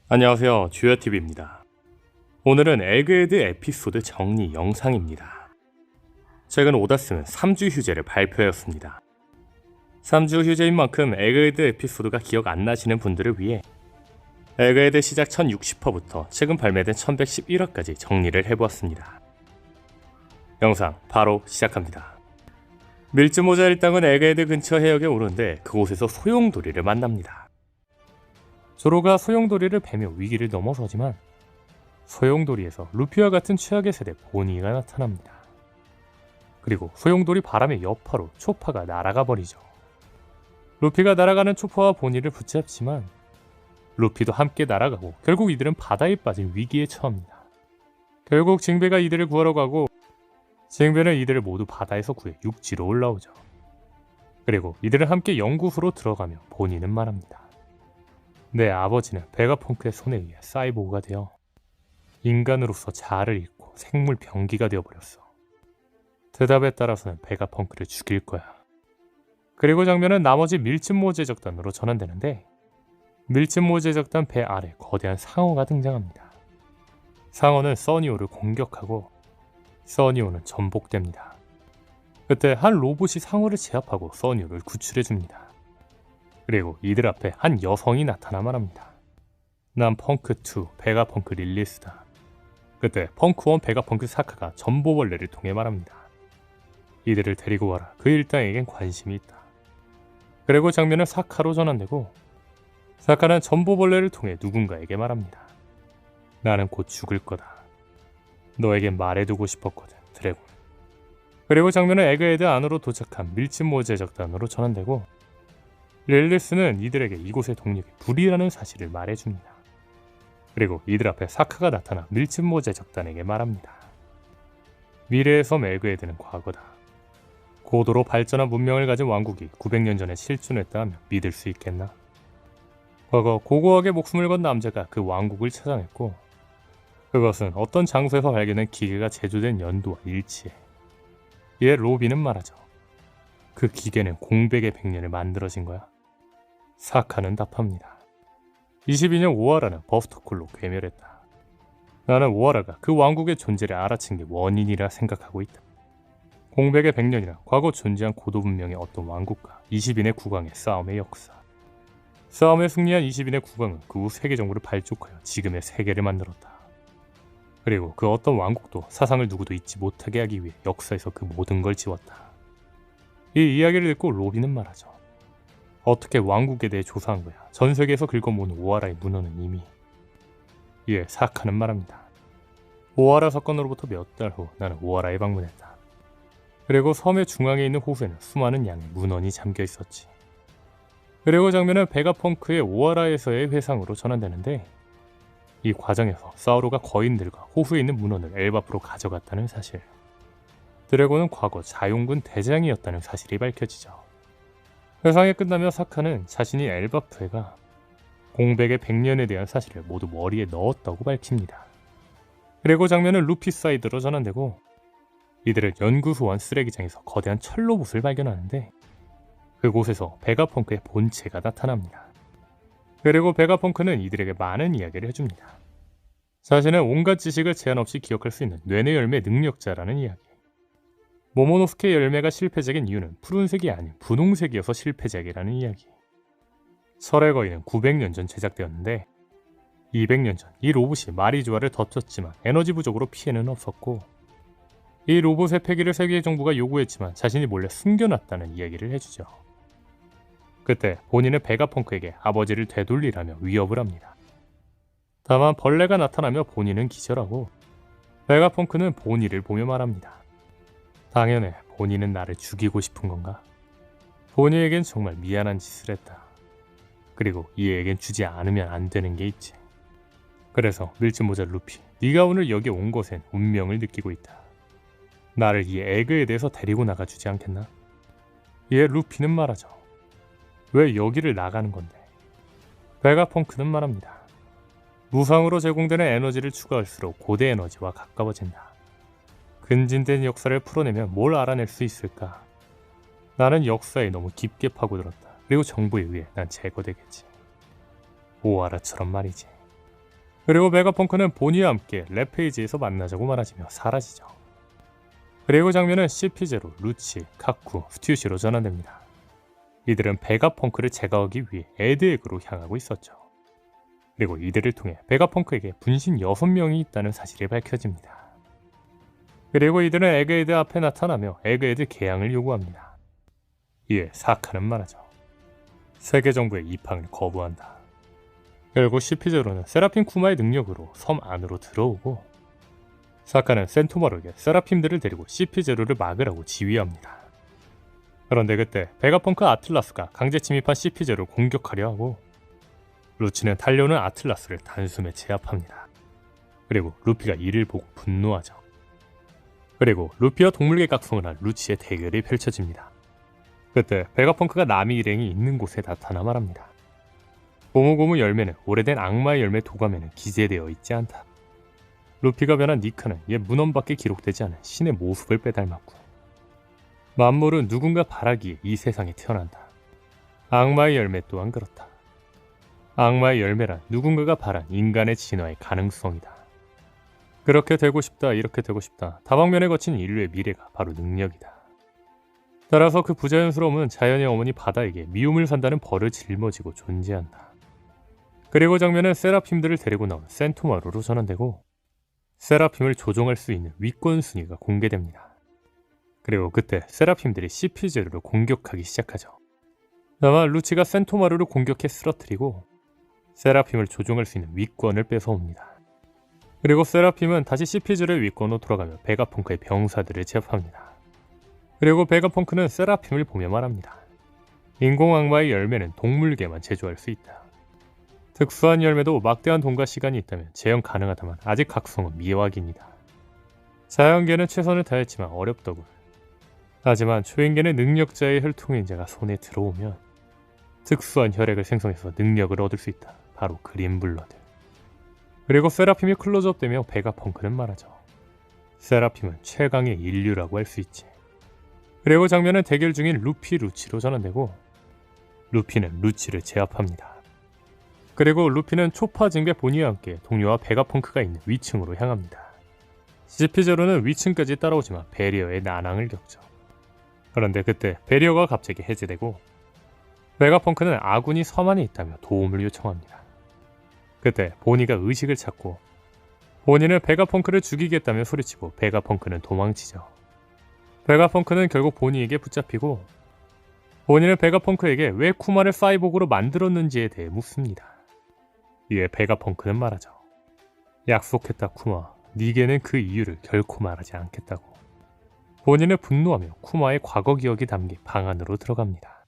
안녕하세요, 주요TV입니다. 오늘은 에그헤드 에피소드 정리 영상입니다. 최근 오다스는 3주 휴재를 발표하였습니다. 3주 휴재인 만큼 에그헤드 에피소드가 기억 안 나시는 분들을 위해 에그헤드 시작 1060화부터 최근 발매된 1111화까지 정리를 해보았습니다. 영상 바로 시작합니다. 밀즈모자 일당은 에그헤드 근처 해역에 오르는데 그곳에서 소용돌이를 만납니다. 조로가 소용돌이를 베며 위기를 넘어서지만 소용돌이에서 루피와 같은 최악의 세대 보니가 나타납니다. 그리고 소용돌이 바람의 여파로 초파가 날아가 버리죠. 루피가 날아가는 초파와 보니를 붙잡지만 루피도 함께 날아가고 결국 이들은 바다에 빠진 위기에 처합니다. 결국 징베가 이들을 구하러 가고 징베는 이들을 모두 바다에서 구해 육지로 올라오죠. 그리고 이들은 함께 연구소로 들어가며 보니는 말합니다. 내 아버지는 베가펑크의 손에 의해 사이보그가 되어 인간으로서 자아를 잃고 생물 병기가 되어버렸어. 대답에 따라서는 베가펑크를 죽일 거야. 그리고 장면은 나머지 밀짚모 제적단으로 전환되는데 밀짚모 제적단 배 아래 거대한 상어가 등장합니다. 상어는 써니오를 공격하고 써니오는 전복됩니다. 그때 한 로봇이 상어를 제압하고 써니오를 구출해줍니다. 그리고 이들 앞에 한 여성이 나타나 말합니다. 난 펑크2 베가펑크 릴리스다. 그때 펑크1 베가펑크 사카가 전보벌레를 통해 말합니다. 이들을 데리고 와라. 그 일당에겐 관심이 있다. 그리고 장면은 사카로 전환되고 사카는 전보벌레를 통해 누군가에게 말합니다. 나는 곧 죽을 거다. 너에겐 말해두고 싶었거든, 드래곤. 그리고 장면은 에그헤드 안으로 도착한 밀짚모 제적단으로 전환되고 릴리스는 이들에게 이곳의 동력이 불이라는 사실을 말해줍니다. 그리고 이들 앞에 사카가 나타나 밀짚모 제적단에게 말합니다. 미래의 섬 에그헤드는 과거다. 고도로 발전한 문명을 가진 왕국이 900년 전에 실존했다 하면 믿을 수 있겠나? 과거 고고하게 목숨을 건 남자가 그 왕국을 찾아냈고 그것은 어떤 장소에서 발견된 기계가 제조된 연도와 일치해. 이에 로비는 말하죠. 그 기계는 공백의 100년을 만들어진 거야. 사카는 답합니다. 22년 오하라는 버스터콜로 괴멸했다. 나는 오하라가 그 왕국의 존재를 알아챈 게 원인이라 생각하고 있다. 공백의 100년이란 과거 존재한 고도 문명의 어떤 왕국과 20인의 국왕의 싸움의 역사. 싸움에 승리한 20인의 국왕은 그 후 세계 정부를 발족하여 지금의 세계를 만들었다. 그리고 그 어떤 왕국도 사상을 누구도 잊지 못하게 하기 위해 역사에서 그 모든 걸 지웠다. 이 이야기를 듣고 로비는 말하죠. 어떻게 왕국에 대해 조사한 거야. 전 세계에서 긁어모은 오하라의 문헌은 이미. 이에 사카는 말합니다. 오하라 사건으로부터 몇 달 후 나는 오하라에 방문했다. 그리고 섬의 중앙에 있는 호수에는 수많은 양의 문헌이 잠겨 있었지. 그리고 장면은 베가펑크의 오하라에서의 회상으로 전환되는데 이 과정에서 사우로가 거인들과 호수에 있는 문헌을 엘바프로 가져갔다는 사실. 드래곤은 과거 자용군 대장이었다는 사실이 밝혀지죠. 회상이 끝나며 사카는 자신이 엘바프에가 공백의 100년에 대한 사실을 모두 머리에 넣었다고 밝힙니다. 그리고 장면은 루피 사이드로 전환되고 이들은 연구소 안 쓰레기장에서 거대한 철로봇을 발견하는데 그곳에서 베가펑크의 본체가 나타납니다. 그리고 베가펑크는 이들에게 많은 이야기를 해줍니다. 자신은 온갖 지식을 제한 없이 기억할 수 있는 뇌내 열매 능력자라는 이야기. 모모노스케 열매가 실패작인 이유는 푸른색이 아닌 분홍색이어서 실패작이라는 이야기. 설의 거인은 900년 전 제작되었는데 200년 전 이 로봇이 마리조아를 덮쳤지만 에너지 부족으로 피해는 없었고 이 로봇의 폐기를 세계 정부가 요구했지만 자신이 몰래 숨겨놨다는 이야기를 해주죠. 그때 본인은 베가펑크에게 아버지를 되돌리라며 위협을 합니다. 다만 벌레가 나타나며 본인은 기절하고 베가펑크는 본이를 보며 말합니다. 당연해. 본인은 나를 죽이고 싶은 건가? 본이에겐 정말 미안한 짓을 했다. 그리고 이에겐 주지 않으면 안 되는 게 있지. 그래서 밀짚모자 루피, 네가 오늘 여기 온 것엔 운명을 느끼고 있다. 나를 이 에그에 대해서 데리고 나가주지 않겠나? 이에 루피는 말하죠. 왜 여기를 나가는 건데? 베가펑크는 말합니다. 무상으로 제공되는 에너지를 추가할수록 고대 에너지와 가까워진다. 근진된 역사를 풀어내면 뭘 알아낼 수 있을까? 나는 역사에 너무 깊게 파고들었다. 그리고 정부에 의해 난 제거되겠지. 오하라처럼 말이지. 그리고 베가펑크는 보니와 함께 랩페이지에서 만나자고 말하지며 사라지죠. 그리고 장면은 CP0, 루치, 카쿠, 스튜시로 전환됩니다. 이들은 베가펑크를 제거하기 위해 에드에그로 향하고 있었죠. 그리고 이들을 통해 베가펑크에게 분신 6명이 있다는 사실이 밝혀집니다. 그리고 이들은 에그헤드 앞에 나타나며 에그헤드 개항을 요구합니다. 이에 사카는 말하죠. 세계 정부의 입항을 거부한다. 결국 CP0는 세라핌 쿠마의 능력으로 섬 안으로 들어오고 사카는 센토마루에게 세라핌들을 데리고 CP0를 막으라고 지휘합니다. 그런데 그때 베가펑크 아틀라스가 강제 침입한 CP0를 공격하려 하고 루치는 달려오는 아틀라스를 단숨에 제압합니다. 그리고 루피가 이를 보고 분노하죠. 그리고 루피와 동물계 각성을 한 루치의 대결이 펼쳐집니다. 그때 베가펑크가 나미 일행이 있는 곳에 나타나 말합니다. 고무고무 열매는 오래된 악마의 열매 도감에는 기재되어 있지 않다. 루피가 변한 니카는 옛 문헌밖에 기록되지 않은 신의 모습을 빼닮았고 만물은 누군가 바라기에 이 세상에 태어난다. 악마의 열매 또한 그렇다. 악마의 열매란 누군가가 바란 인간의 진화의 가능성이다. 그렇게 되고 싶다, 이렇게 되고 싶다. 다방면에 거친 인류의 미래가 바로 능력이다. 따라서 그 부자연스러움은 자연의 어머니 바다에게 미움을 산다는 벌을 짊어지고 존재한다. 그리고 장면은 세라핌들을 데리고 나온 센토마루로 전환되고 세라핌을 조종할 수 있는 위권 순위가 공개됩니다. 그리고 그때 세라핌들이 CP0를 공격하기 시작하죠. 다만 루치가 센토마루를 공격해 쓰러뜨리고 세라핌을 조종할 수 있는 위권을 뺏어옵니다. 그리고 세라핌은 다시 CP0의 위권으로 돌아가며 베가펑크의 병사들을 제압합니다. 그리고 베가펑크는 세라핌을 보며 말합니다. 인공악마의 열매는 동물계만 제조할 수 있다. 특수한 열매도 막대한 돈과 시간이 있다면 재현 가능하다만 아직 각성은 미확인이다. 자연계는 최선을 다했지만 어렵더군. 하지만 초인계는 능력자의 혈통인자가 손에 들어오면 특수한 혈액을 생성해서 능력을 얻을 수 있다. 바로 그린블러드. 그리고 세라핌이 클로즈업되며 베가펑크는 말하죠. 세라핌은 최강의 인류라고 할 수 있지. 그리고 장면은 대결 중인 루피 루치로 전환되고 루피는 루치를 제압합니다. 그리고 루피는 초파 징배 보니와 함께 동료와 베가펑크가 있는 위층으로 향합니다. CP0는 위층까지 따라오지만 베리어의 난항을 겪죠. 그런데 그때 베리어가 갑자기 해제되고 베가펑크는 아군이 섬 안에 있다며 도움을 요청합니다. 그때 보니가 의식을 찾고 보니는 베가펑크를 죽이겠다며 소리치고 베가펑크는 도망치죠. 베가펑크는 결국 보니에게 붙잡히고 보니는 베가펑크에게 왜 쿠마를 사이보그로 만들었는지에 대해 묻습니다. 이에 베가펑크는 말하죠. 약속했다 쿠마. 니게는 그 이유를 결코 말하지 않겠다고. 보니는 분노하며 쿠마의 과거 기억이 담긴 방 안으로 들어갑니다.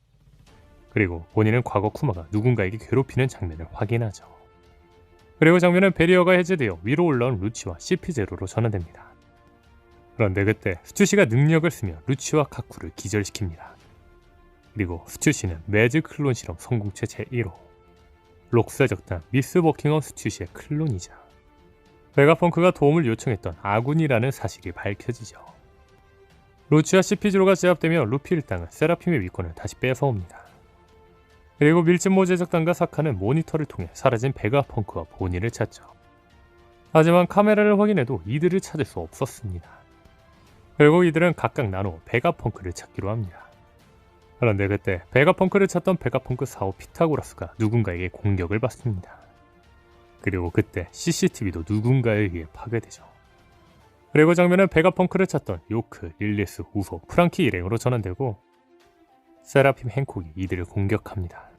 그리고 보니는 과거 쿠마가 누군가에게 괴롭히는 장면을 확인하죠. 그리고 장면은 베리어가 해제되어 위로 올라온 루치와 CP0로 전환됩니다. 그런데 그때 스튜시가 능력을 쓰며 루치와 카쿠를 기절시킵니다. 그리고 스튜시는 매즈 클론 실험 성공체 제1호 록스의 적단 미스 버킹엄 스튜시의 클론이자 베가펑크가 도움을 요청했던 아군이라는 사실이 밝혀지죠. 루치와 CP0가 제압되며 루피 일당은 세라핌의 위권을 다시 뺏어옵니다. 그리고 밀짚모 제작단과 사카는 모니터를 통해 사라진 베가펑크와 보니를 찾죠. 하지만 카메라를 확인해도 이들을 찾을 수 없었습니다. 결국 이들은 각각 나눠 베가펑크를 찾기로 합니다. 그런데 그때 베가펑크를 찾던 베가펑크 4호 피타고라스가 누군가에게 공격을 받습니다. 그리고 그때 CCTV도 누군가에 의해 파괴되죠. 그리고 장면은 베가펑크를 찾던 요크, 릴리스, 우소, 프랑키 일행으로 전환되고 세라핌 행콕이 이들을 공격합니다.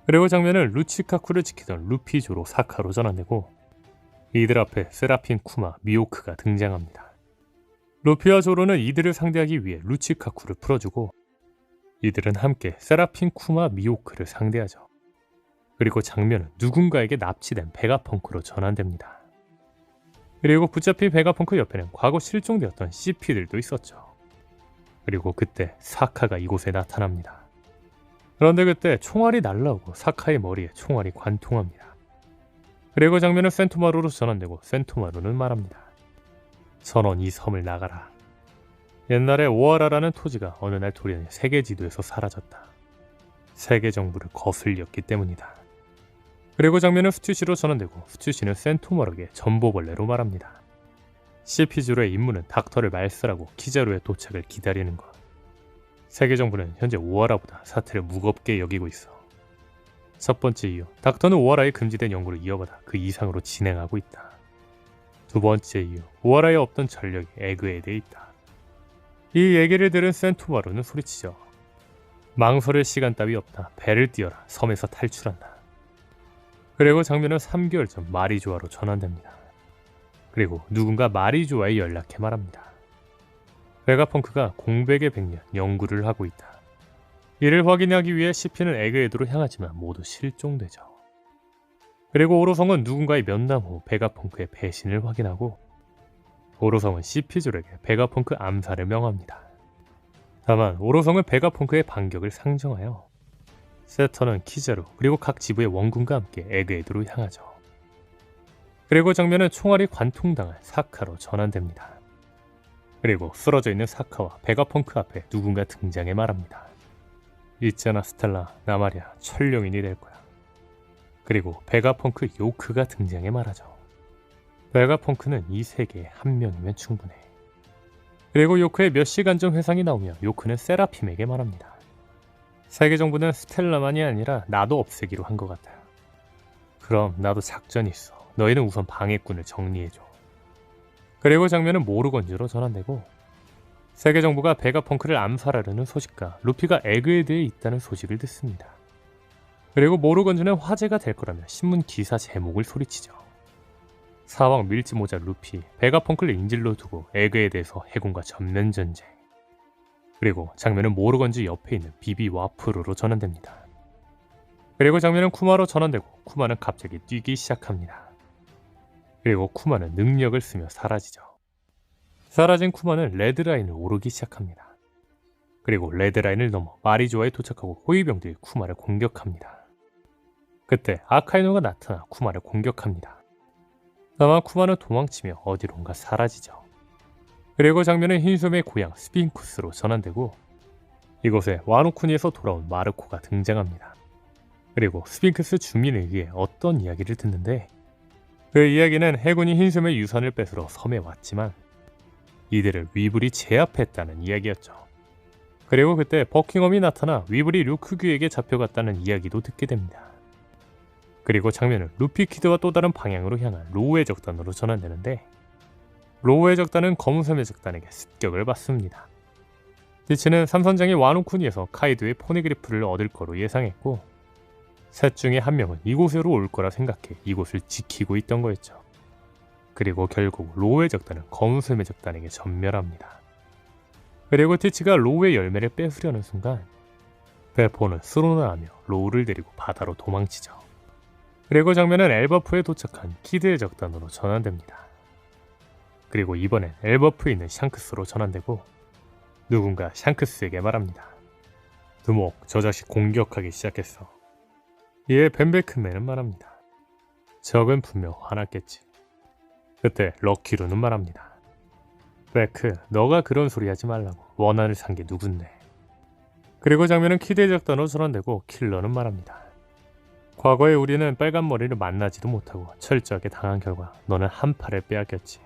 그리고 장면은 루치카쿠를 지키던 루피 조로 사카로 전환되고 이들 앞에 세라핌 쿠마, 미오크가 등장합니다. 루피와 조로는 이들을 상대하기 위해 루치카쿠를 풀어주고 이들은 함께 세라핌 쿠마, 미오크를 상대하죠. 그리고 장면은 누군가에게 납치된 베가펑크로 전환됩니다. 그리고 붙잡힌 베가펑크 옆에는 과거 실종되었던 CP들도 있었죠. 그리고 그때 사카가 이곳에 나타납니다. 그런데 그때 총알이 날라오고 사카의 머리에 총알이 관통합니다. 그리고 장면은 센토마루로 전환되고 센토마루는 말합니다. 전원 이 섬을 나가라. 옛날에 오하라라는 토지가 어느 날 도련의 세계 지도에서 사라졌다. 세계 정부를 거슬렸기 때문이다. 그리고 장면은 스튜시로 전환되고 스튜시는 센토마르에게 전보벌레로 말합니다. CP주로의 임무는 닥터를 말살하고 키자루의 도착을 기다리는 것. 세계 정부는 현재 오하라보다 사태를 무겁게 여기고 있어. 첫 번째 이유, 닥터는 오하라의 금지된 연구를 이어받아 그 이상으로 진행하고 있다. 두 번째 이유, 오하라에 없던 전력이 에그에드에 있다. 이 얘기를 들은 센토마루는 소리치죠. 망설일 시간 따위 없다. 배를 띄어라. 섬에서 탈출한다. 그리고 장면은 3개월 전 마리조아로 전환됩니다. 그리고 누군가 마리조아에 연락해 말합니다. 베가펑크가 공백의 100년 연구를 하고 있다. 이를 확인하기 위해 CP는 에그에드로 향하지만 모두 실종되죠. 그리고 오로성은 누군가의 면담 후 베가펑크의 배신을 확인하고 오로성은 CP졸에게 베가펑크 암살을 명합니다. 다만 오로성은 베가펑크의 반격을 상정하여 세터는 키자루 그리고 각 지부의 원군과 함께 에그에드로 향하죠. 그리고 장면은 총알이 관통당할 사카로 전환됩니다. 그리고 쓰러져 있는 사카와 베가펑크 앞에 누군가 등장해 말합니다. 있잖아 스텔라, 나 말이야 천룡인이 될 거야. 그리고 베가펑크 요크가 등장해 말하죠. 베가펑크는 이 세계에 한 명이면 충분해. 그리고 요크의 몇 시간 전 회상이 나오며 요크는 세라핌에게 말합니다. 세계 정부는 스텔라만이 아니라 나도 없애기로 한 것 같아요. 그럼 나도 작전이 있어. 너희는 우선 방해꾼을 정리해줘. 그리고 장면은 모르건즈로 전환되고 세계 정부가 베가펑크를 암살하려는 소식과 루피가 에그에드에 있다는 소식을 듣습니다. 그리고 모르건즈는 화제가 될 거라며 신문 기사 제목을 소리치죠. 사왕 밀짚모자 루피, 베가펑크를 인질로 두고 에그에드에서 해군과 전면 전쟁. 그리고 장면은 모르건즈 옆에 있는 비비 와프루로 전환됩니다. 그리고 장면은 쿠마로 전환되고 쿠마는 갑자기 뛰기 시작합니다. 그리고 쿠마는 능력을 쓰며 사라지죠. 사라진 쿠마는 레드라인을 오르기 시작합니다. 그리고 레드라인을 넘어 마리조아에 도착하고 호위병들이 쿠마를 공격합니다. 그때 아카이노가 나타나 쿠마를 공격합니다. 다만 쿠마는 도망치며 어디론가 사라지죠. 그리고 장면은 흰솜의 고향 스핑쿠스로 전환되고 이곳에 와노쿠니에서 돌아온 마르코가 등장합니다. 그리고 스핑크스 주민에 의해 어떤 이야기를 듣는데 그 이야기는 해군이 흰솜의 유산을 뺏으러 섬에 왔지만 이들을 위블이 제압했다는 이야기였죠. 그리고 그때 버킹엄이 나타나 위블이 루크규에게 잡혀갔다는 이야기도 듣게 됩니다. 그리고 장면은 루피 키드와 또 다른 방향으로 향한 로우의 적단으로 전환되는데 로우의 적단은 검은섬의 적단에게 습격을 받습니다. 티치는 삼선장이 와노쿠니에서 카이도의 포네그리프를 얻을 거로 예상했고 셋 중에 한 명은 이곳으로 올 거라 생각해 이곳을 지키고 있던 거였죠. 그리고 결국 로우의 적단은 검은섬의 적단에게 전멸합니다. 그리고 티치가 로우의 열매를 뺏으려는 순간 베포는 스로나하며 로우를 데리고 바다로 도망치죠. 그리고 장면은 엘버프에 도착한 키드의 적단으로 전환됩니다. 그리고 이번엔 엘버프에 있는 샹크스로 전환되고 누군가 샹크스에게 말합니다. 두목, 저 자식 공격하기 시작했어. 이에 벤베크맨은 말합니다. 적은 분명 화났겠지. 그때 럭키루는 말합니다. 베크, 너가 그런 소리 하지 말라고. 원한을 산 게 누군데. 그리고 장면은 키드의 적단으로 전환되고 킬러는 말합니다. 과거에 우리는 빨간 머리를 만나지도 못하고 철저하게 당한 결과 너는 한 팔을 빼앗겼지.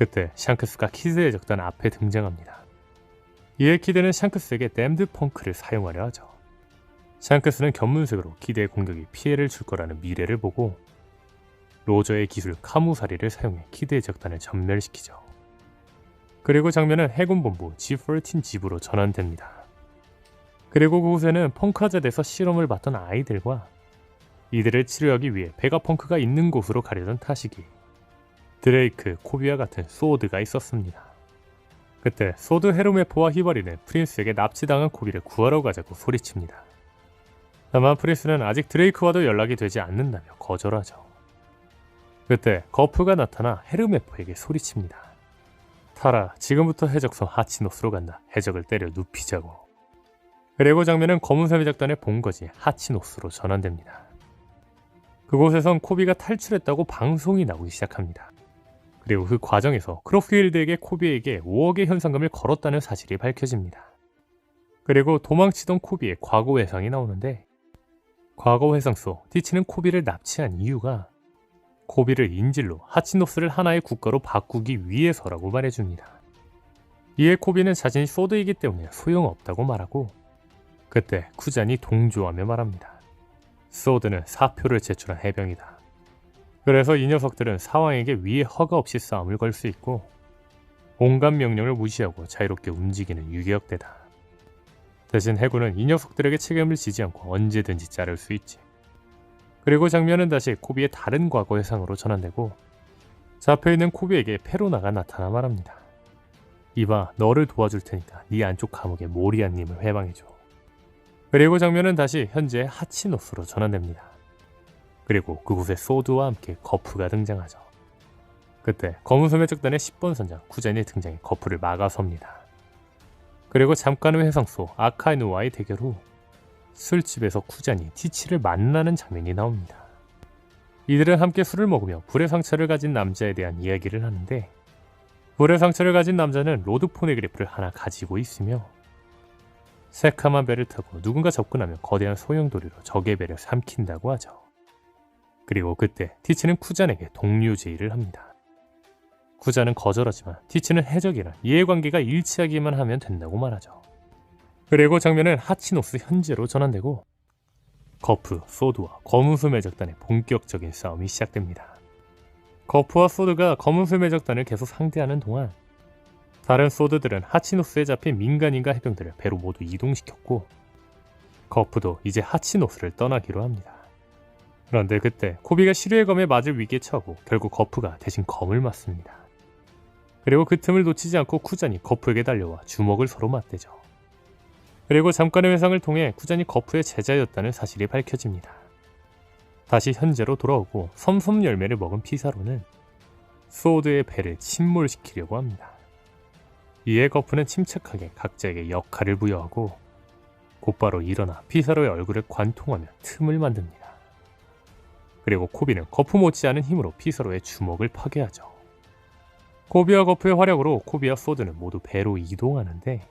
그때 샹크스가 키드의 적단 앞에 등장합니다. 이에 키드는 샹크스에게 댐드 펑크를 사용하려 하죠. 샹크스는 견문색으로 키드의 공격이 피해를 줄 거라는 미래를 보고 로저의 기술 카무사리를 사용해 키드의 적단을 전멸시키죠. 그리고 장면은 해군본부 G14 지부로 전환됩니다. 그리고 그곳에는 펑카젯에서 실험을 받던 아이들과 이들을 치료하기 위해 베가펑크가 있는 곳으로 가려던 타시기 드레이크, 코비와 같은 소드가 있었습니다. 그때 소드 헤르메포와 히바리는 프린스에게 납치당한 코비를 구하러 가자고 소리칩니다. 다만 프린스는 아직 드레이크와도 연락이 되지 않는다며 거절하죠. 그때 거프가 나타나 헤르메포에게 소리칩니다. 타라, 지금부터 해적선 하치노스로 간다. 해적을 때려 눕히자고. 그리고 장면은 검은섬의 작단의 본거지 하치노스로 전환됩니다. 그곳에선 코비가 탈출했다고 방송이 나오기 시작합니다. 그리고 그 과정에서 크로필드에게 코비에게 5억의 현상금을 걸었다는 사실이 밝혀집니다. 그리고 도망치던 코비의 과거 회상이 나오는데 과거 회상 속 티치는 코비를 납치한 이유가 코비를 인질로 하치노스를 하나의 국가로 바꾸기 위해서라고 말해줍니다. 이에 코비는 자신이 소드이기 때문에 소용없다고 말하고 그때 쿠잔이 동조하며 말합니다. 소드는 사표를 제출한 해병이다. 그래서 이 녀석들은 사왕에게 위에 허가 없이 싸움을 걸 수 있고 온갖 명령을 무시하고 자유롭게 움직이는 유격대다. 대신 해군은 이 녀석들에게 책임을 지지 않고 언제든지 자를 수 있지. 그리고 장면은 다시 코비의 다른 과거 회상으로 전환되고 잡혀있는 코비에게 페로나가 나타나 말합니다. 이봐, 너를 도와줄 테니까 네 안쪽 감옥의 모리아님을 해방해줘. 그리고 장면은 다시 현재 하치노스로 전환됩니다. 그리고 그곳에 소드와 함께 거프가 등장하죠. 그때 검은소매 적단의 10번 선장 쿠잔이 등장해 거프를 막아섭니다. 그리고 잠깐의 회상 속 아카이누와의 대결 후 술집에서 쿠잔이 티치를 만나는 장면이 나옵니다. 이들은 함께 술을 먹으며 불의 상처를 가진 남자에 대한 이야기를 하는데 불의 상처를 가진 남자는 로드 포네그리프를 하나 가지고 있으며 새카만 배를 타고 누군가 접근하면 거대한 소용돌이로 적의 배를 삼킨다고 하죠. 그리고 그때 티치는 쿠잔에게 동료 제의를 합니다. 쿠잔은 거절하지만 티치는 해적이라 이해관계가 일치하기만 하면 된다고 말하죠. 그리고 장면은 하치노스 현재로 전환되고 거프, 소드와 검은소매 적단의 본격적인 싸움이 시작됩니다. 거프와 소드가 검은소매 적단을 계속 상대하는 동안 다른 소드들은 하치노스에 잡힌 민간인과 해병들을 배로 모두 이동시켰고 거프도 이제 하치노스를 떠나기로 합니다. 그런데 그때 코비가 시류의 검에 맞을 위기에 처하고 결국 거프가 대신 검을 맞습니다. 그리고 그 틈을 놓치지 않고 쿠잔이 거프에게 달려와 주먹을 서로 맞대죠. 그리고 잠깐의 회상을 통해 쿠잔이 거프의 제자였다는 사실이 밝혀집니다. 다시 현재로 돌아오고 섬섬 열매를 먹은 피사로는 소드의 배를 침몰시키려고 합니다. 이에 거프는 침착하게 각자에게 역할을 부여하고 곧바로 일어나 피사로의 얼굴을 관통하며 틈을 만듭니다. 그리고 코비는 거프 못지않은 힘으로 피사로의 주먹을 파괴하죠. 코비와 거프의 활약으로 코비와 소드는 모두 배로 이동하는데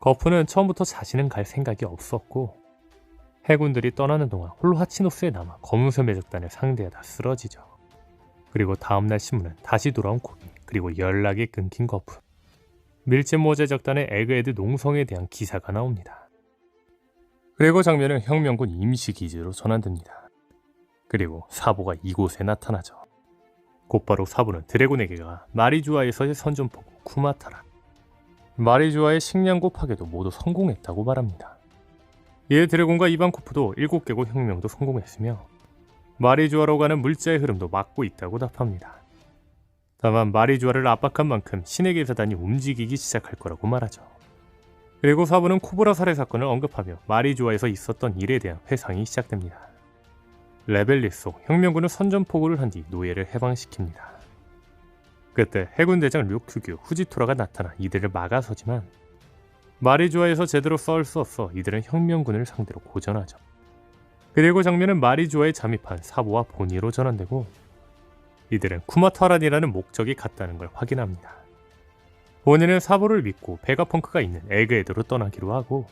거프는 처음부터 자신은 갈 생각이 없었고 해군들이 떠나는 동안 홀로 하치노스에 남아 검은소매 적단을 상대하다 쓰러지죠. 그리고 다음날 신문은 다시 돌아온 코비 그리고 연락이 끊긴 거프 밀짚모제 적단의 에그헤드 농성에 대한 기사가 나옵니다. 그리고 장면은 혁명군 임시기지로 전환됩니다. 그리고 사보가 이곳에 나타나죠. 곧바로 사보는 드래곤에게가 마리주아에서의 선전포고 쿠마타라 마리주아의 식량고 파괴도 모두 성공했다고 말합니다. 이에 드래곤과 이반코프도 7개국 혁명도 성공했으며 마리주아로 가는 물자의 흐름도 막고 있다고 답합니다. 다만 마리주아를 압박한 만큼 신의 계사단이 움직이기 시작할 거라고 말하죠. 그리고 사부는 코브라 살해 사건을 언급하며 마리주아에서 있었던 일에 대한 회상이 시작됩니다. 레벨리 속 혁명군은 선전포고를 한 뒤 노예를 해방시킵니다. 그때 해군 대장 료큐규 후지토라가 나타나 이들을 막아서지만 마리주아에서 제대로 싸울 수 없어 이들은 혁명군을 상대로 고전하죠. 그리고 장면은 마리주아에 잠입한 사보와 보니로 전환되고 이들은 쿠마타란이라는 목적이 같다는 걸 확인합니다. 보니는 사보를 믿고 베가펑크가 있는 에그헤드로 떠나기로 하고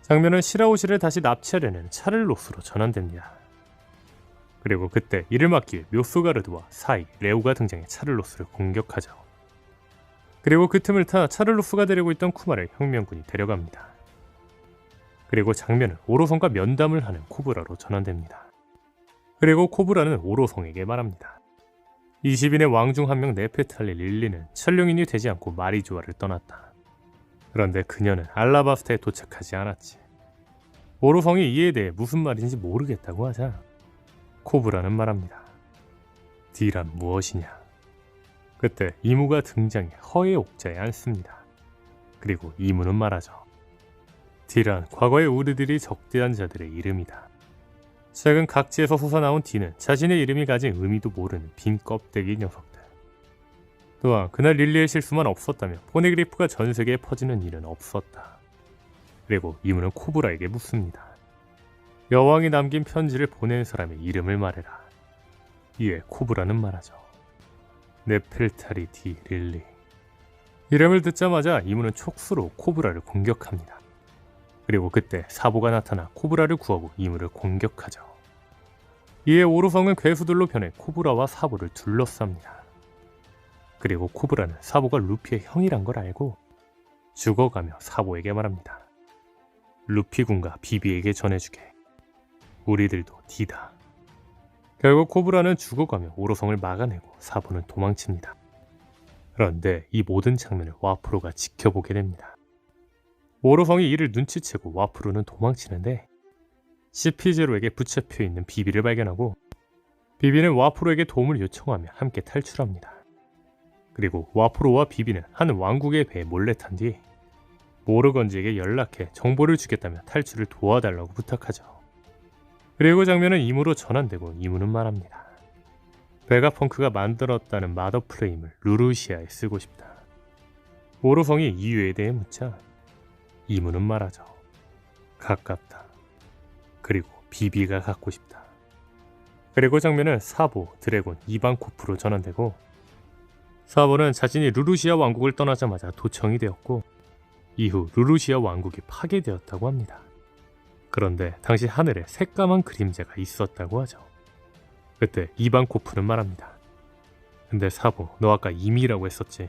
장면은 시라오시를 다시 납치하려는 차를로스로 전환됩니다. 그리고 그때 이를 막기 위해 묘소가르드와 사이, 레오가 등장해 차를로스를 공격하죠. 그리고 그 틈을 타 차를로스가 데리고 있던 쿠마를 혁명군이 데려갑니다. 그리고 장면은 오로성과 면담을 하는 코브라로 전환됩니다. 그리고 코브라는 오로성에게 말합니다. 20인의 왕 중 한 명 네페탈리 릴리는 천룡인이 되지 않고 마리주아를 떠났다. 그런데 그녀는 알라바스타에 도착하지 않았지. 오로성이 이에 대해 무슨 말인지 모르겠다고 하자 코브라는 말합니다. 딜란 무엇이냐? 그때 이무가 등장해 허의 옥자에 앉습니다. 그리고 이무는 말하죠. 딜란, 과거의 우리들이 적대한 자들의 이름이다. 최근 각지에서 솟아나온 딜은 자신의 이름이 가진 의미도 모르는 빈 껍데기 녀석들. 또한 그날 릴리의 실수만 없었다면 포네그리프가 전 세계에 퍼지는 일은 없었다. 그리고 이무는 코브라에게 묻습니다. 여왕이 남긴 편지를 보낸 사람의 이름을 말해라. 이에 코브라는 말하죠. 네펠타리 디 릴리. 이름을 듣자마자 이무는 촉수로 코브라를 공격합니다. 그리고 그때 사보가 나타나 코브라를 구하고 이무를 공격하죠. 이에 오로성은 괴수들로 변해 코브라와 사보를 둘러쌉니다. 그리고 코브라는 사보가 루피의 형이란 걸 알고 죽어가며 사보에게 말합니다. 루피군과 비비에게 전해주게. 우리들도 D다. 결국 코브라는 죽어가며 오로성을 막아내고 사보는 도망칩니다. 그런데 이 모든 장면을 와프로가 지켜보게 됩니다. 오로성이 이를 눈치채고 와프로는 도망치는데 CP0에게 붙잡혀 있는 비비를 발견하고 비비는 와프로에게 도움을 요청하며 함께 탈출합니다. 그리고 와프로와 비비는 한 왕국의 배에 몰래 탄 뒤 모르건지에게 연락해 정보를 주겠다며 탈출을 도와달라고 부탁하죠. 그리고 장면은 이무로 전환되고 이무는 말합니다. 베가펑크가 만들었다는 마더 프레임을 루루시아에 쓰고 싶다. 오로성이 이유에 대해 묻자 이무는 말하죠. 가깝다. 그리고 비비가 갖고 싶다. 그리고 장면은 사보, 드래곤, 이반코프로 전환되고 사보는 자신이 루루시아 왕국을 떠나자마자 도청이 되었고 이후 루루시아 왕국이 파괴되었다고 합니다. 그런데 당시 하늘에 새까만 그림자가 있었다고 하죠. 그때 이반코프는 말합니다. 근데 사보, 너 아까 임이라고 했었지.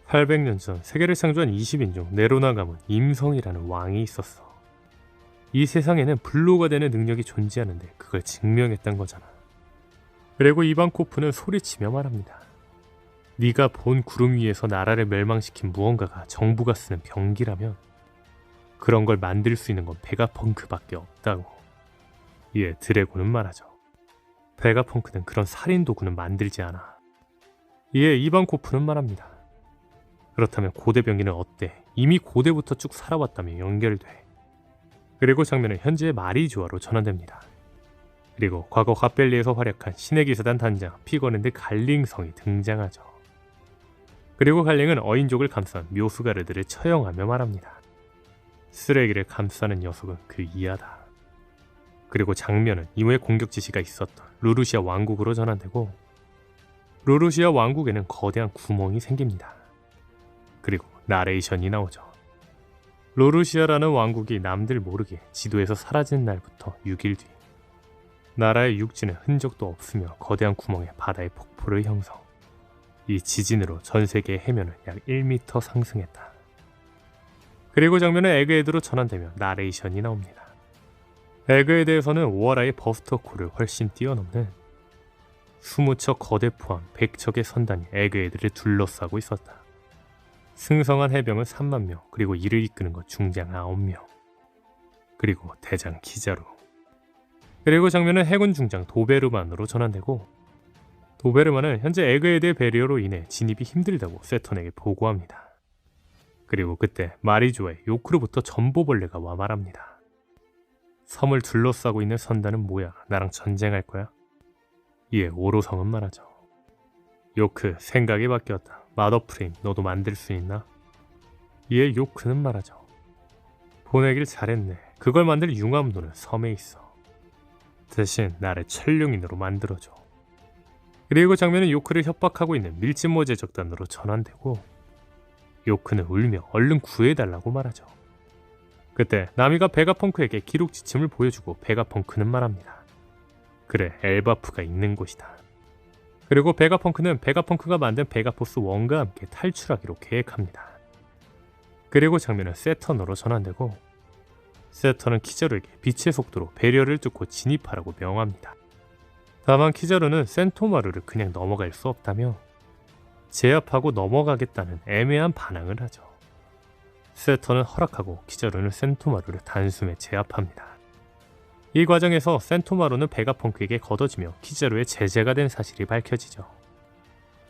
800년 전 세계를 창조한 20인 중 네로나 가문 임성이라는 왕이 있었어. 이 세상에는 불로가 되는 능력이 존재하는데 그걸 증명했던 거잖아. 그리고 이반코프는 소리치며 말합니다. 네가 본 구름 위에서 나라를 멸망시킨 무언가가 정부가 쓰는 병기라면 그런 걸 만들 수 있는 건 베가펑크밖에 없다고. 이에 드래곤은 말하죠. 베가펑크는 그런 살인 도구는 만들지 않아. 이에 이반코프는 말합니다. 그렇다면 고대 병기는 어때? 이미 고대부터 쭉 살아왔다며 연결돼. 그리고 장면은 현재의 마리조아로 전환됩니다. 그리고 과거 갓벨리에서 활약한 신의 기사단 단장 피거랜드 갈링성이 등장하죠. 그리고 갈링은 어인족을 감싼 묘수가르들을 처형하며 말합니다. 쓰레기를 감싸는 녀석은 그 이하다. 그리고 장면은 이후에 공격 지시가 있었던 루루시아 왕국으로 전환되고 루루시아 왕국에는 거대한 구멍이 생깁니다. 그리고 나레이션이 나오죠. 루루시아라는 왕국이 남들 모르게 지도에서 사라진 날부터 6일 뒤 나라의 육지는 흔적도 없으며 거대한 구멍에 바다의 폭포를 형성. 이 지진으로 전 세계의 해면은 약 1m 상승했다. 그리고 장면은 에그헤드로 전환되며 나레이션이 나옵니다. 에그헤드에서는 오하라의 버스터콜을 훨씬 뛰어넘는 20척 거대 포함 100척의 선단이 에그헤드를 둘러싸고 있었다. 승성한 해병은 3만 명, 그리고 이를 이끄는 것 중장 9명, 그리고 대장 키자루. 그리고 장면은 해군 중장 도베르만으로 전환되고 도베르만은 현재 에그헤드의 배리어로 인해 진입이 힘들다고 세턴에게 보고합니다. 그리고 그때 마리조아의 요크로부터 전보벌레가 와 말합니다. 섬을 둘러싸고 있는 선단은 뭐야? 나랑 전쟁할 거야? 이에 오로성은 말하죠. 요크, 생각이 바뀌었다. 마더프레임 너도 만들 수 있나? 이에 요크는 말하죠. 보내길 잘했네. 그걸 만들 융합로는 섬에 있어. 대신 나를 천룡인으로 만들어줘. 그리고 장면은 요크를 협박하고 있는 밀짚모 제적단으로 전환되고 요크는 울며 얼른 구해달라고 말하죠. 그때 나미가 베가펑크에게 기록 지침을 보여주고 베가펑크는 말합니다. 그래, 엘바프가 있는 곳이다. 그리고 베가펑크는 베가펑크가 만든 베가포스 1과 함께 탈출하기로 계획합니다. 그리고 장면은 세턴으로 전환되고 세턴은 키자루에게 빛의 속도로 배리어를 뚫고 진입하라고 명합니다. 다만 키자루는 센토마루를 그냥 넘어갈 수 없다며 제압하고 넘어가겠다는 애매한 반항을 하죠. 세턴은 허락하고 키자루는 센토마루를 단숨에 제압합니다. 이 과정에서 센토마루는 베가펑크에게 걷어지며 키자루의 제재가 된 사실이 밝혀지죠.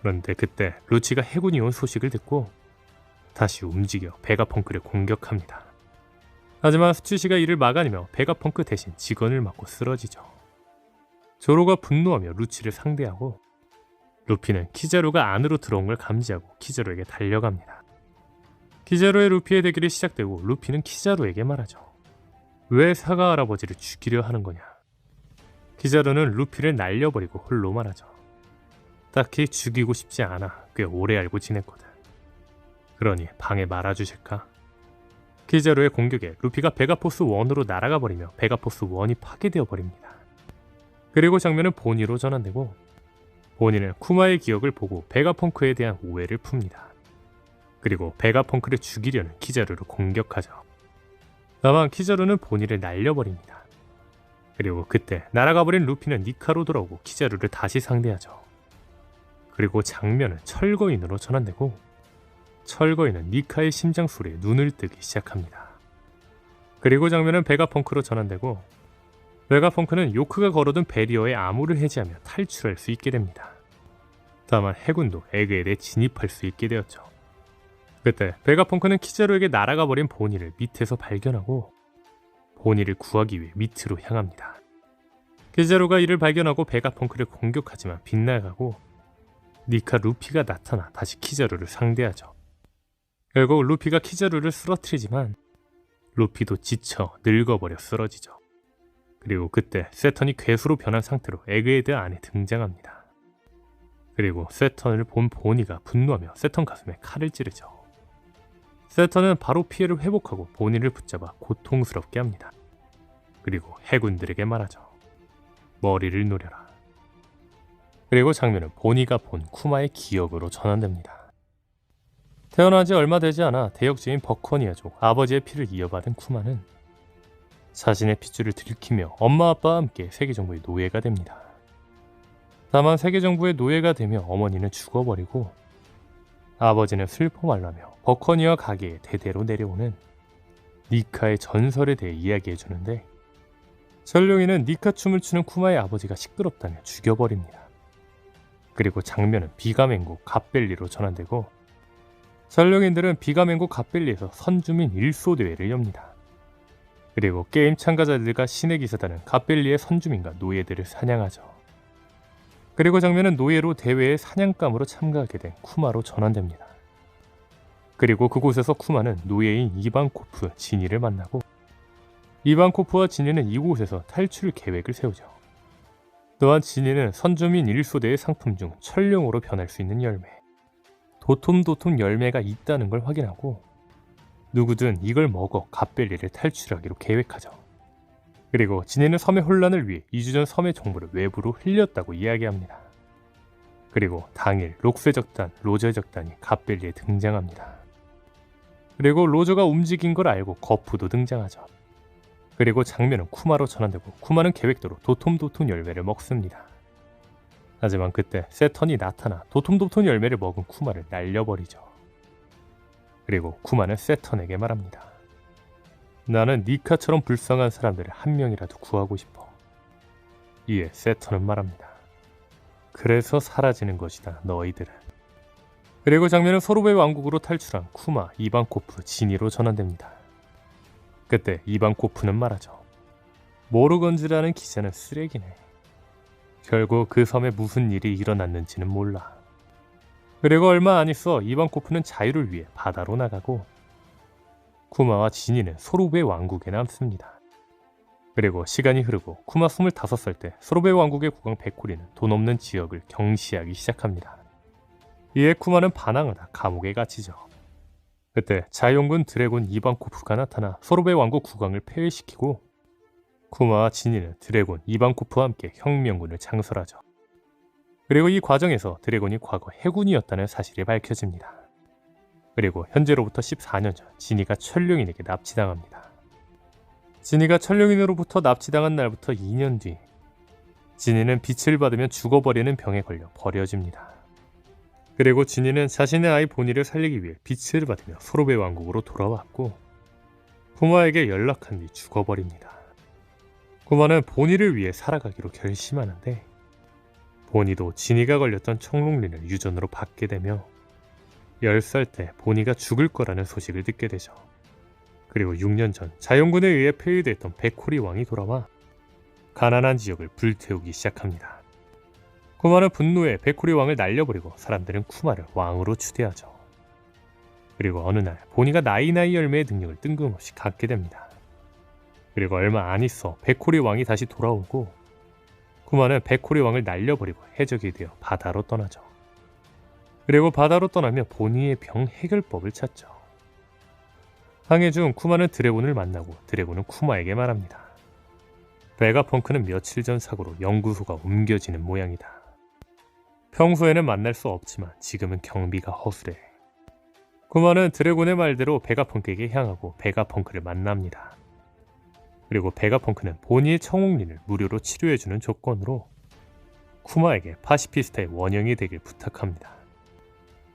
그런데 그때 루치가 해군이 온 소식을 듣고 다시 움직여 베가펑크를 공격합니다. 하지만 수치시가 이를 막아내며 베가펑크 대신 직원을 맞고 쓰러지죠. 조로가 분노하며 루치를 상대하고 루피는 키자루가 안으로 들어온 걸 감지하고 키자루에게 달려갑니다. 키자루의 루피의 대결이 시작되고 루피는 키자루에게 말하죠. 왜 사가 할아버지를 죽이려 하는 거냐? 키자루는 루피를 날려버리고 홀로 말하죠. 딱히 죽이고 싶지 않아. 꽤 오래 알고 지냈거든. 그러니 방에 말아주실까? 키자루의 공격에 루피가 베가포스 1으로 날아가 버리며 베가포스 1이 파괴되어 버립니다. 그리고 장면은 보니로 전환되고 보니는 쿠마의 기억을 보고 베가펑크에 대한 오해를 풉니다. 그리고 베가펑크를 죽이려는 키자루를 공격하죠. 다만 키자루는 보니를 날려버립니다. 그리고 그때 날아가버린 루피는 니카로 돌아오고 키자루를 다시 상대하죠. 그리고 장면은 철거인으로 전환되고 철거인은 니카의 심장 소리에 눈을 뜨기 시작합니다. 그리고 장면은 베가펑크로 전환되고 베가펑크는 요크가 걸어둔 베리어의 암호를 해제하며 탈출할 수 있게 됩니다. 다만 해군도 에그에 진입할 수 있게 되었죠. 그때 베가펑크는 키자루에게 날아가 버린 보니를 밑에서 발견하고 보니를 구하기 위해 밑으로 향합니다. 키자루가 이를 발견하고 베가펑크를 공격하지만 빗나가고 니카 루피가 나타나 다시 키자루를 상대하죠. 결국 루피가 키자루를 쓰러뜨리지만 루피도 지쳐 늙어버려 쓰러지죠. 그리고 그때 세턴이 괴수로 변한 상태로 에그헤드 안에 등장합니다. 그리고 세턴을 본 보니가 분노하며 세턴 가슴에 칼을 찌르죠. 세턴은 바로 피해를 회복하고 보니를 붙잡아 고통스럽게 합니다. 그리고 해군들에게 말하죠. 머리를 노려라. 그리고 장면은 보니가 본 쿠마의 기억으로 전환됩니다. 태어난 지 얼마 되지 않아 대역죄인 버커니아족 아버지의 피를 이어받은 쿠마는 자신의 핏줄을 들키며 엄마 아빠와 함께 세계정부의 노예가 됩니다. 다만 세계정부의 노예가 되며 어머니는 죽어버리고 아버지는 슬퍼 말라며 버커니아 가게에 대대로 내려오는 니카의 전설에 대해 이야기해주는데 전룡이는 니카 춤을 추는 쿠마의 아버지가 시끄럽다며 죽여버립니다. 그리고 장면은 비가맹국 갓벨리로 전환되고 전룡인들은 비가맹국 갓벨리에서 선주민 1소 대회를 엽니다. 그리고 게임 참가자들과 신의 기사단은 갓벨리의 선주민과 노예들을 사냥하죠. 그리고 장면은 노예로 대회의 사냥감으로 참가하게 된 쿠마로 전환됩니다. 그리고 그곳에서 쿠마는 노예인 이반코프 지니를 만나고 이반코프와 지니는 이곳에서 탈출 계획을 세우죠. 또한 지니는 선주민 1소대의 상품 중 철룡으로 변할 수 있는 열매 도톰도톰 열매가 있다는 걸 확인하고 누구든 이걸 먹어 갓벨리를 탈출하기로 계획하죠. 그리고 지니는 섬의 혼란을 위해 2주 전 섬의 정보를 외부로 흘렸다고 이야기합니다. 그리고 당일 록스의 적단, 로저의 적단이 갓벨리에 등장합니다. 그리고 로저가 움직인 걸 알고 거푸도 등장하죠. 그리고 장면은 쿠마로 전환되고 쿠마는 계획대로 도톰도톰 열매를 먹습니다. 하지만 그때 세턴이 나타나 도톰도톰 열매를 먹은 쿠마를 날려버리죠. 그리고 쿠마는 세턴에게 말합니다. 나는 니카처럼 불쌍한 사람들을 한 명이라도 구하고 싶어. 이에 세턴은 말합니다. 그래서 사라지는 것이다, 너희들은. 그리고 장면은 소르베 왕국으로 탈출한 쿠마, 이반코프, 지니로 전환됩니다. 그때 이반코프는 말하죠. 모르건즈라는 기자는 쓰레기네. 결국 그 섬에 무슨 일이 일어났는지는 몰라. 그리고 얼마 안 있어 이반코프는 자유를 위해 바다로 나가고 쿠마와 지니는 소르베 왕국에 남습니다. 그리고 시간이 흐르고 쿠마 25살 때 소르베 왕국의 국왕 베코리는 돈 없는 지역을 경시하기 시작합니다. 이에 쿠마는 반항하다 감옥에 갇히죠. 그때 자용군 드래곤 이반코프가 나타나 소르베 왕국 국왕을 폐위시키고 쿠마와 지니는 드래곤 이반코프와 함께 혁명군을 창설하죠. 그리고 이 과정에서 드래곤이 과거 해군이었다는 사실이 밝혀집니다. 그리고 현재로부터 14년 전 지니가 천룡인에게 납치당합니다. 지니가 천룡인으로부터 납치당한 날부터 2년 뒤 지니는 빛을 받으면 죽어버리는 병에 걸려 버려집니다. 그리고 지니는 자신의 아이 보니를 살리기 위해 빛을 받으며 소르베 왕국으로 돌아왔고 쿠마에게 연락한 뒤 죽어버립니다. 쿠마는 보니를 위해 살아가기로 결심하는데 보니도 지니가 걸렸던 청롱린을 유전으로 받게 되며 10살 때 보니가 죽을 거라는 소식을 듣게 되죠. 그리고 6년 전 자용군에 의해 폐위됐던 베코리 왕이 돌아와 가난한 지역을 불태우기 시작합니다. 쿠마는 분노에 베코리 왕을 날려버리고 사람들은 쿠마를 왕으로 추대하죠. 그리고 어느 날 보니가 나이나이 열매의 능력을 뜬금없이 갖게 됩니다. 그리고 얼마 안 있어 베코리 왕이 다시 돌아오고 쿠마는 베코리 왕을 날려버리고 해적이 되어 바다로 떠나죠. 그리고 바다로 떠나며 보니의 병 해결법을 찾죠. 항해 중 쿠마는 드래곤을 만나고 드래곤은 쿠마에게 말합니다. 베가펑크는 며칠 전 사고로 연구소가 옮겨지는 모양이다. 평소에는 만날 수 없지만 지금은 경비가 허술해. 쿠마는 드래곤의 말대로 베가펑크에게 향하고 베가펑크를 만납니다. 그리고 베가펑크는 보니의 청홍린을 무료로 치료해주는 조건으로 쿠마에게 파시피스타의 원형이 되길 부탁합니다.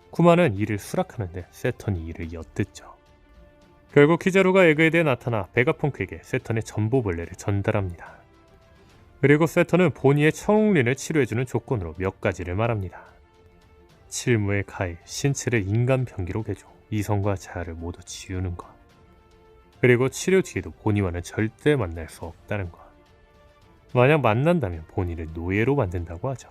쿠마는 이를 수락하는데 세턴이 이를 엿듣죠. 결국 키자루가 에그에드에 나타나 베가펑크에게 세턴의 전보벌레를 전달합니다. 그리고 세턴은 보니의 청홍린을 치료해주는 조건으로 몇 가지를 말합니다. 칠무의 가해, 신체를 인간 병기로 개조, 이성과 자아를 모두 지우는 것. 그리고 치료 뒤에도 보니와는 절대 만날 수 없다는 것. 만약 만난다면 보니를 노예로 만든다고 하죠.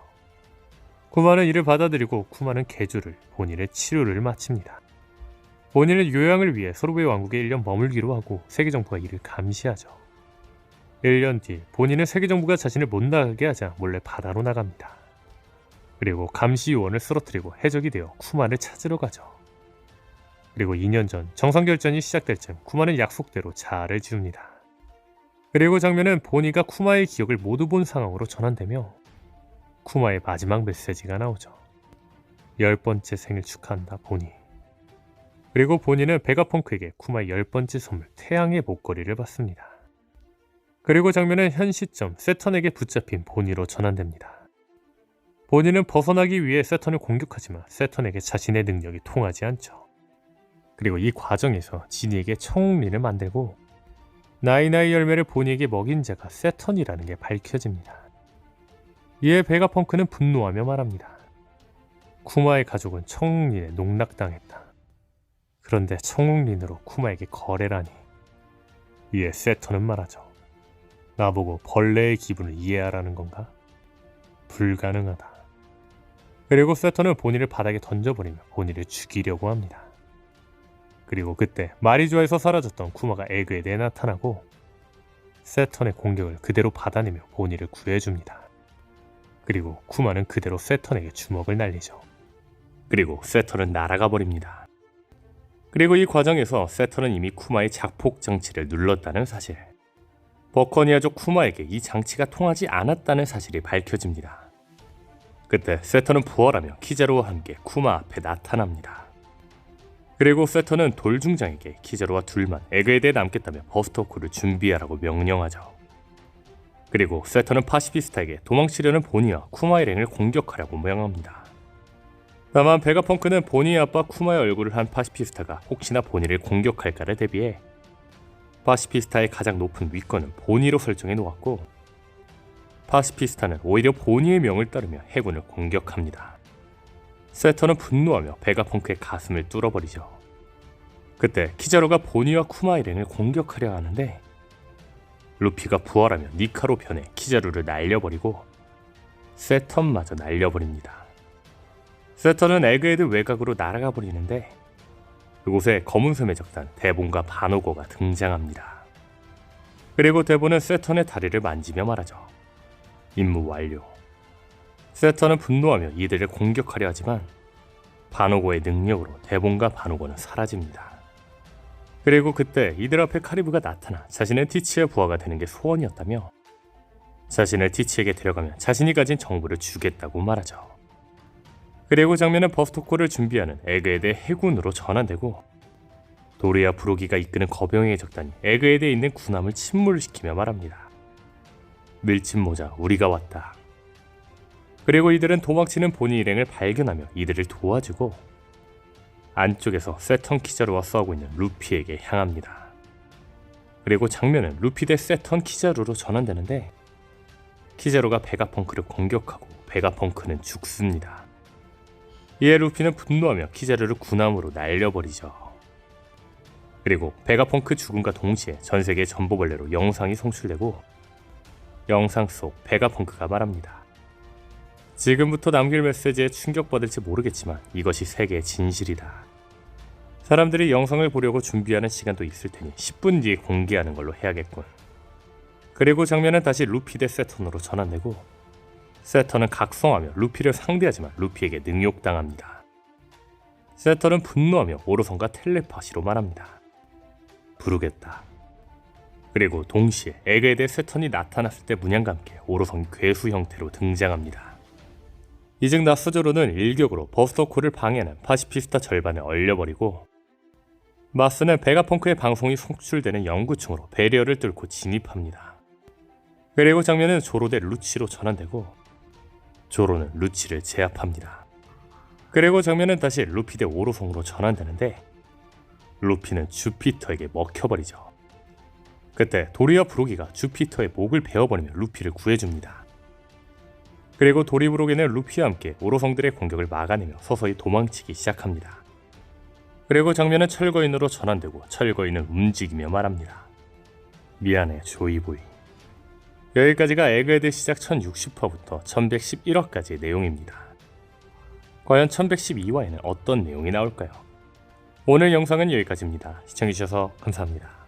쿠마는 이를 받아들이고 쿠마는 개조를, 보니의 치료를 마칩니다. 보니는 요양을 위해 소르베 왕국에 1년 머물기로 하고 세계정부가 이를 감시하죠. 1년 뒤 보니는 세계정부가 자신을 못 나가게 하자 몰래 바다로 나갑니다. 그리고 감시 요원을 쓰러뜨리고 해적이 되어 쿠마를 찾으러 가죠. 그리고 2년 전 정상결전이 시작될 쯤 쿠마는 약속대로 자아를 지웁니다. 그리고 장면은 보니가 쿠마의 기억을 모두 본 상황으로 전환되며 쿠마의 마지막 메시지가 나오죠. 10번째 생일 축하한다 보니. 그리고 보니는 베가펑크에게 쿠마의 10번째 선물 태양의 목걸이를 받습니다. 그리고 장면은 현 시점 세턴에게 붙잡힌 보니로 전환됩니다. 보니는 벗어나기 위해 세턴을 공격하지만 세턴에게 자신의 능력이 통하지 않죠. 그리고 이 과정에서 지니에게 청홍린을 만들고 나이나이 열매를 보니에게 먹인 자가 세턴이라는 게 밝혀집니다. 이에 베가펑크는 분노하며 말합니다. 쿠마의 가족은 청홍린에 농락당했다. 그런데 청홍린으로 쿠마에게 거래라니. 이에 세턴은 말하죠. 나보고 벌레의 기분을 이해하라는 건가? 불가능하다. 그리고 세턴은 보니를 바닥에 던져버리며 보니를 죽이려고 합니다. 그리고 그때 마리조아에서 사라졌던 쿠마가 에그에드에 나타나고 세턴의 공격을 그대로 받아내며 보니를 구해줍니다. 그리고 쿠마는 그대로 세턴에게 주먹을 날리죠. 그리고 세턴은 날아가 버립니다. 그리고 이 과정에서 세턴은 이미 쿠마의 작폭 장치를 눌렀다는 사실, 버커니아족 쿠마에게 이 장치가 통하지 않았다는 사실이 밝혀집니다. 그때 세턴은 부활하며 키자루와 함께 쿠마 앞에 나타납니다. 그리고 세턴은 돌중장에게 키자루와 둘만 에그에드에 남겠다며 버스터코를 준비하라고 명령하죠. 그리고 세턴은 파시피스타에게 도망치려는 보니와 쿠마 일행을 공격하라고 명합니다. 다만 베가펑크는 보니의 아빠 쿠마의 얼굴을 한 파시피스타가 혹시나 보니를 공격할까를 대비해 파시피스타의 가장 높은 위권은 보니로 설정해 놓았고 파시피스타는 오히려 보니의 명을 따르며 해군을 공격합니다. 세턴은 분노하며 베가펑크의 가슴을 뚫어버리죠. 그때 키자루가 보니와 쿠마 일행을 공격하려 하는데 루피가 부활하며 니카로 변해 키자루를 날려버리고 세턴마저 날려버립니다. 세턴은 에그에드 외곽으로 날아가 버리는데 그곳에 검은섬의 적단 대본과 바노고가 등장합니다. 그리고 대본은 세턴의 다리를 만지며 말하죠. 임무 완료. 세턴은 분노하며 이들을 공격하려 하지만 바노고의 능력으로 대본과 바노고는 사라집니다. 그리고 그때 이들 앞에 카리브가 나타나 자신의 티치의 부하가 되는 게 소원이었다며 자신을 티치에게 데려가면 자신이 가진 정보를 주겠다고 말하죠. 그리고 장면은 버스토코를 준비하는 에그에드의 해군으로 전환되고 도리아 브로기가 이끄는 거병의 적단이 에그에드에 있는 군함을 침몰시키며 말합니다. 밀짚모자 우리가 왔다. 그리고 이들은 도망치는 보니 일행을 발견하며 이들을 도와주고 안쪽에서 세턴 키자루와 싸우고 있는 루피에게 향합니다. 그리고 장면은 루피 대 세턴 키자루로 전환되는데 키자루가 베가펑크를 공격하고 베가펑크는 죽습니다. 이에 루피는 분노하며 키자루를 군함으로 날려버리죠. 그리고 베가펑크 죽음과 동시에 전세계 전보벌레로 영상이 송출되고 영상 속 베가펑크가 말합니다. 지금부터 남길 메시지에 충격받을지 모르겠지만 이것이 세계의 진실이다. 사람들이 영상을 보려고 준비하는 시간도 있을 테니 10분 뒤에 공개하는 걸로 해야겠군. 그리고 장면은 다시 루피 대 세턴으로 전환되고 세턴은 각성하며 루피를 상대하지만 루피에게 능욕당합니다. 세턴은 분노하며 오로선과 텔레파시로 말합니다. 부르겠다. 그리고 동시에 에그헤드의 쇠턴이 나타났을 때 문양과 함께 오로성이 괴수 형태로 등장합니다. 이즉 나스조로는 일격으로 버서코를 방해하는 파시피스타 절반을 얼려버리고 마스는 베가펑크의 방송이 송출되는 연구층으로 배리어를 뚫고 진입합니다. 그리고 장면은 조로 대 루치로 전환되고 조로는 루치를 제압합니다. 그리고 장면은 다시 루피 대 오로성으로 전환되는데 루피는 주피터에게 먹혀버리죠. 그때 도리와 브로기가 주피터의 목을 베어버리며 루피를 구해줍니다. 그리고 도리 브로기는 루피와 함께 오로성들의 공격을 막아내며 서서히 도망치기 시작합니다. 그리고 장면은 철거인으로 전환되고 철거인은 움직이며 말합니다. 미안해 조이보이. 여기까지가 에그헤드 시작 1060화부터 1111화까지의 내용입니다. 과연 1112화에는 어떤 내용이 나올까요? 오늘 영상은 여기까지입니다. 시청해주셔서 감사합니다.